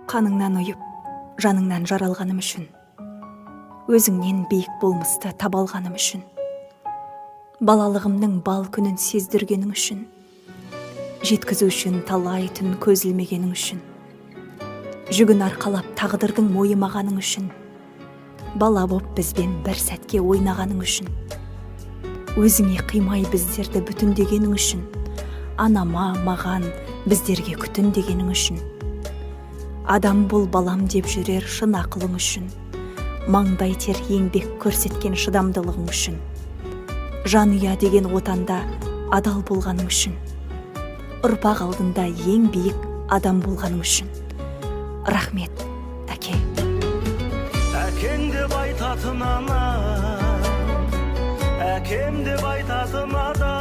Қаныңнан ұйып, жаныңнан жаралғаным үшін, өзіңнен биік болмысты таба алғаным үшін, балалығымның бал күнін сездіргенің үшін, жеткізу үшін талай түн көз ілмегенің үшін, жүгін арқалап тағдырдың мойымағаның үшін, бала боп бізбен бір сәтке ойнағаның үшін, өзіңе қимай біздерді бүтіндегенің үшін, анама, маған, біздерге күтін дегенің үшін, адам бол балам деп жүрер шын ақылың үшін, маңдай тер еңбек көрсеткен шыдамдылығың үшін, жанұя деген отанда адал болғаның үшін, ұрпақ алдында ең биік адам болғаның үшін. Рахмет, әке. Әкең деп айтатын ана, әкем деп айтатын адам.